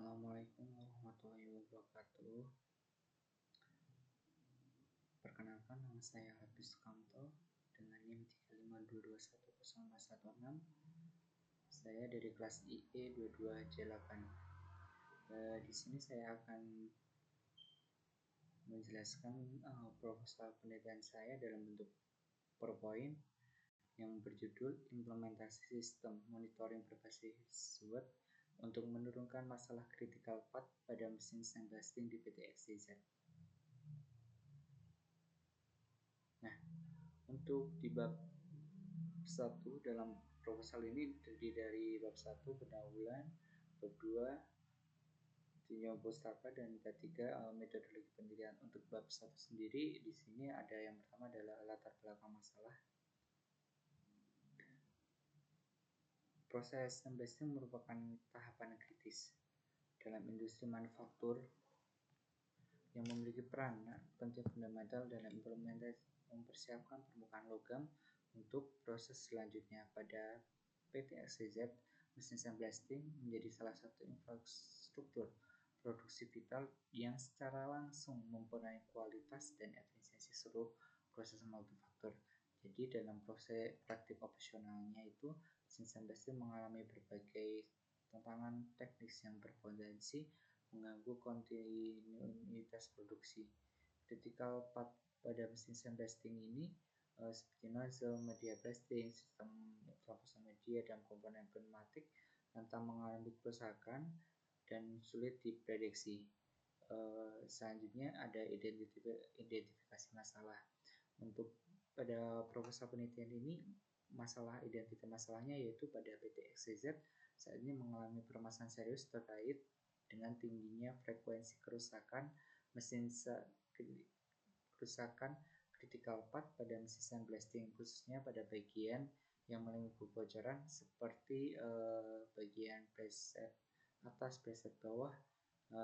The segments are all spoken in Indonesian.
Assalamualaikum warahmatullahi wabarakatuh. Perkenalkan, nama saya Hafiz Sukamto dengan NIM 352210116. Saya dari kelas IE 22J8. Di sini saya akan menjelaskan proposal penelitian saya dalam bentuk PowerPoint yang berjudul Implementasi Sistem Monitoring Berbasis Web untuk menurunkan masalah critical path pada mesin sandblasting di PT XYZ. Nah, untuk di bab 1 dalam proposal ini terdiri dari bab 1 pendahuluan, bab 2 tinjauan pustaka, dan bab 3 metodologi penelitian. Untuk bab 1 sendiri di sini ada yang pertama adalah latar belakang masalah. Proses sandblasting merupakan tahapan kritis dalam industri manufaktur yang memiliki peran penting fundamental dalam mempersiapkan permukaan logam untuk proses selanjutnya. Pada PT XYZ, mesin sandblasting menjadi salah satu infrastruktur produksi vital yang secara langsung mempengaruhi kualitas dan efisiensi seluruh proses multifaktor. Jadi dalam proses praktik operasionalnya itu mesin sandblasting mengalami berbagai tantangan teknis yang berpotensi mengganggu kontinuitas produksi. Critical path pada mesin sandblasting ini seperti nozzle, media blasting, sistem evakuasi media, dan komponen pneumatik rentan mengalami kerusakan dan sulit diprediksi. Selanjutnya ada identifikasi masalah. Untuk pada proposal penelitian ini, identitas masalahnya yaitu pada PT XYZ saat ini mengalami permasalahan serius terkait dengan tingginya frekuensi kerusakan critical path pada mesin sandblasting, khususnya pada bagian yang mengalami kebocoran seperti bagian preset atas, preset bawah,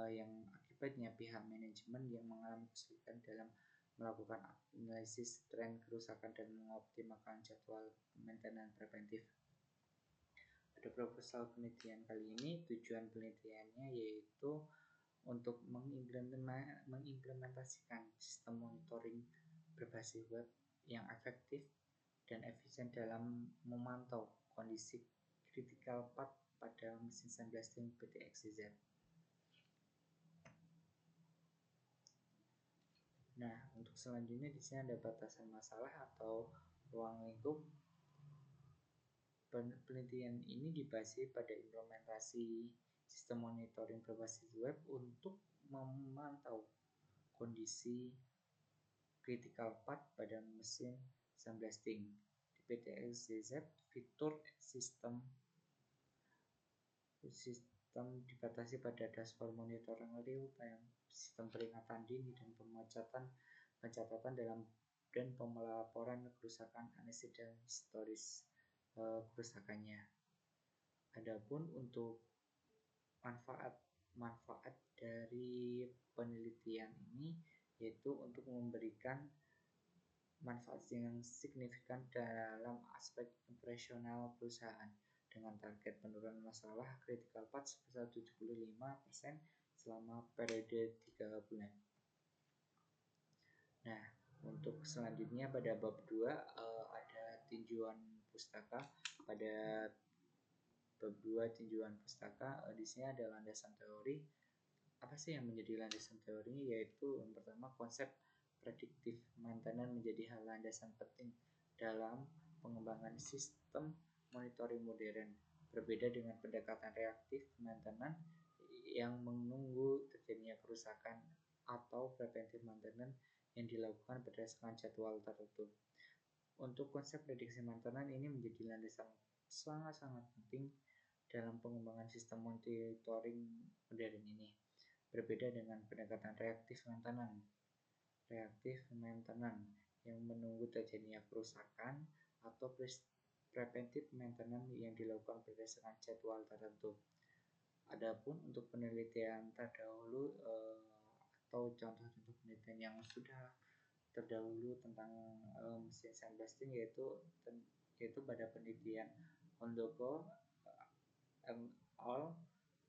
yang akibatnya pihak manajemen yang mengalami kesulitan dalam melakukan analisis tren kerusakan dan mengoptimalkan jadwal maintenance preventif. Pada proposal penelitian kali ini, tujuan penelitiannya yaitu untuk mengimplementasikan sistem monitoring berbasis web yang efektif dan efisien dalam memantau kondisi critical path pada mesin sandblasting PT XYZ. Nah, untuk selanjutnya di sini ada batasan masalah atau ruang lingkup. Penelitian ini dibasis pada implementasi sistem monitoring berbasis web untuk memantau kondisi critical path pada mesin sandblasting. Di PT XYZ, fitur sistem dibatasi pada dashboard monitoring real time, sistem peringatan dini, dan pencatatan dalam dan pemelaporan kerusakan analisis dan historis kerusakannya. Adapun untuk manfaat dari penelitian ini yaitu untuk memberikan manfaat yang signifikan dalam aspek operasional perusahaan dengan target penurunan masalah critical path sebesar 75% selama periode 3 bulan. Nah, untuk selanjutnya pada bab 2 ada tinjauan pustaka. Pada bab 2 tinjauan pustaka, di sini ada landasan teori. Apa sih yang menjadi landasan teori? Yaitu yang pertama, konsep predictive maintenance menjadi hal landasan penting dalam pengembangan sistem monitoring modern. Berbeda dengan pendekatan reaktif maintenance yang menunggu terjadinya kerusakan atau preventive maintenance yang dilakukan berdasarkan jadwal tertentu. Untuk konsep prediksi maintenance ini menjadi landasan sangat-sangat penting dalam pengembangan sistem monitoring modern ini. Berbeda dengan pendekatan reaktif maintenance yang menunggu terjadinya kerusakan atau preventive maintenance yang dilakukan berdasarkan jadwal tertentu. Adapun untuk penelitian terdahulu atau contoh-contoh penelitian yang sudah terdahulu tentang mesin sandblasting yaitu pada penelitian Hondoko et al.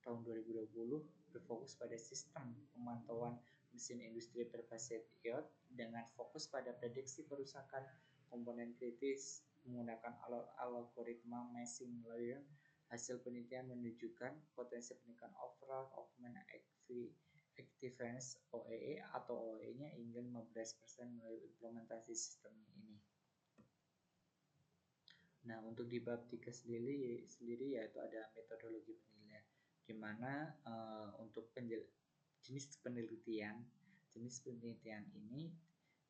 tahun 2020 berfokus pada sistem pemantauan mesin industri berbasis IoT dengan fokus pada prediksi kerusakan komponen kritis menggunakan algoritma machine learning. Hasil penelitian menunjukkan potensi peningkatan overall augmented effectiveness OEE atau OEE-nya hingga 15% melalui implementasi sistem ini. Nah, untuk di bab 3 sendiri yaitu ada metodologi penilaian, di mana untuk jenis penelitian ini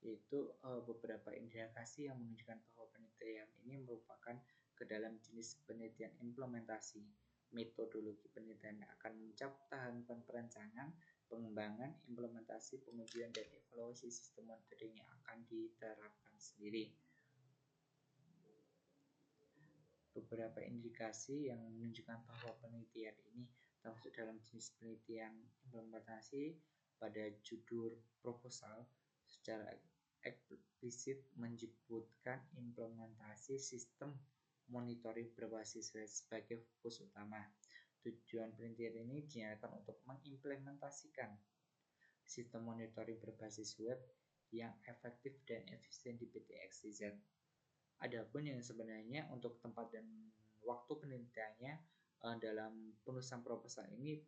yaitu beberapa indikasi yang menunjukkan bahwa penelitian ini merupakan ke dalam jenis penelitian implementasi. Metodologi penelitian akan mencakup tahapan perencanaan, pengembangan, implementasi, pengujian, dan evaluasi sistem monitoring yang akan diterapkan sendiri. Beberapa indikasi yang menunjukkan bahwa penelitian ini termasuk dalam jenis penelitian implementasi pada judul proposal secara eksplisit menyebutkan implementasi sistem monitoring berbasis web sebagai fokus utama. Tujuan penelitian ini dinyatakan untuk mengimplementasikan sistem monitoring berbasis web yang efektif dan efisien di PT XYZ. Adapun yang sebenarnya untuk tempat dan waktu penelitiannya dalam penulisan proposal ini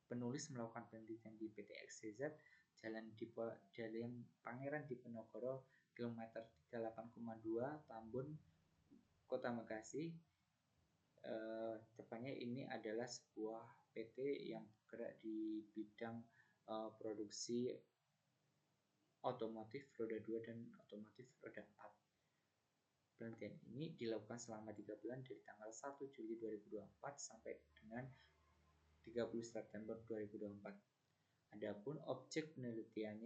penulis melakukan penelitian di PT XYZ Jalan Pangeran Diponegoro kilometer 38,2 Tambun Kota Bekasi. Tepatnya ini adalah sebuah PT yang bergerak di bidang produksi otomotif roda 2 dan otomotif roda 4. Penelitian ini dilakukan selama 3 bulan dari tanggal 1 Juli 2024 sampai dengan 30 September 2024. Adapun objek penelitian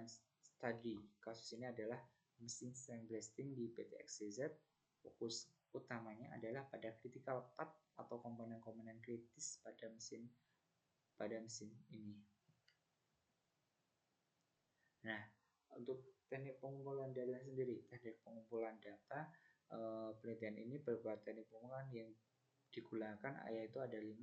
studi kasus ini adalah mesin sandblasting di PT XYZ. Fokus utamanya adalah pada critical part atau komponen-komponen kritis pada mesin ini. Nah, untuk teknik pengumpulan data sendiri, penelitian ini berupa teknik pengumpulan yang digunakan yaitu ada 5.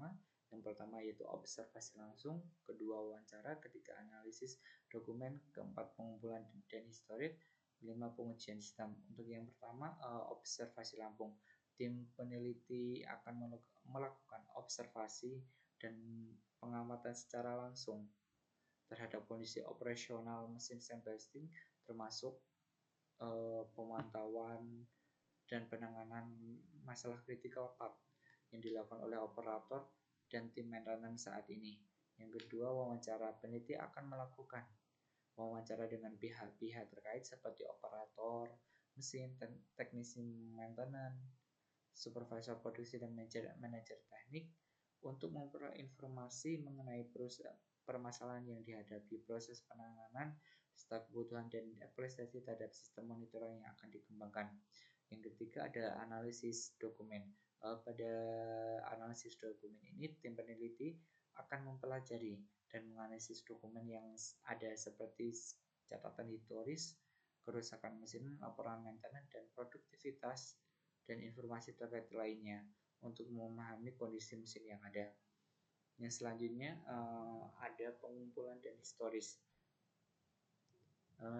Yang pertama yaitu observasi langsung, kedua wawancara, ketiga analisis dokumen, keempat pengumpulan dan historik, 5 pengujian sistem. Untuk yang pertama observasi langsung, tim peneliti akan melakukan observasi dan pengamatan secara langsung terhadap kondisi operasional mesin sandblasting, termasuk pemantauan dan penanganan masalah critical part yang dilakukan oleh operator dan tim maintenance saat ini. Yang kedua, wawancara. Peneliti akan melakukan wawancara dengan pihak-pihak terkait seperti operator mesin, teknisi maintenance, supervisor produksi, dan manajer teknik untuk memperoleh informasi mengenai permasalahan yang dihadapi, proses penanganan, serta kebutuhan dan apresiasi terhadap sistem monitoring yang akan dikembangkan. Yang ketiga ada analisis dokumen. Pada analisis dokumen ini, tim peneliti akan mempelajari dan menganalisis dokumen yang ada seperti catatan historis, kerusakan mesin, laporan maintenance, dan produktivitas, dan informasi terkait lainnya untuk memahami kondisi mesin yang ada. Yang selanjutnya ada pengumpulan dan historis,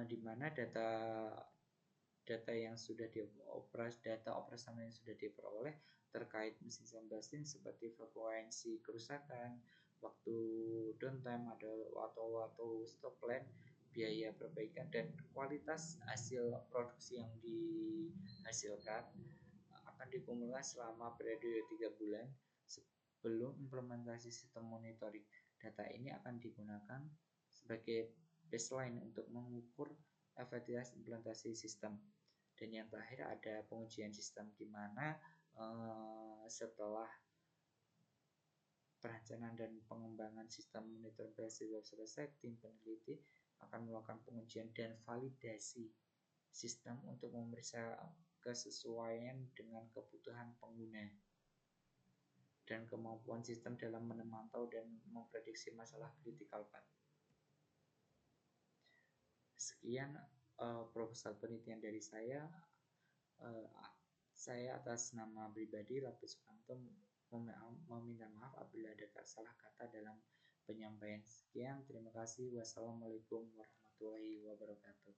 di mana data yang sudah data operasional yang sudah diperoleh terkait mesin sandblasting seperti frekuensi kerusakan, waktu downtime, atau stop plan, biaya perbaikan, dan kualitas hasil produksi yang dihasilkan akan dikumpulkan selama periode 3 bulan sebelum implementasi sistem monitoring. Data ini akan digunakan sebagai baseline untuk mengukur efektivitas implementasi sistem. Dan yang terakhir ada pengujian sistem, di mana setelah perencanaan dan pengembangan sistem monitoring berhasil selesai, tim peneliti akan melakukan pengujian dan validasi sistem untuk memeriksa kesesuaian dengan kebutuhan pengguna dan kemampuan sistem dalam memantau dan memprediksi masalah critical part. Sekian proposal penelitian dari saya. Saya atas nama pribadi Lapis Sukanto meminta maaf apabila ada salah kata dalam penyampaian. Sekian, terima kasih. Wassalamualaikum warahmatullahi wabarakatuh.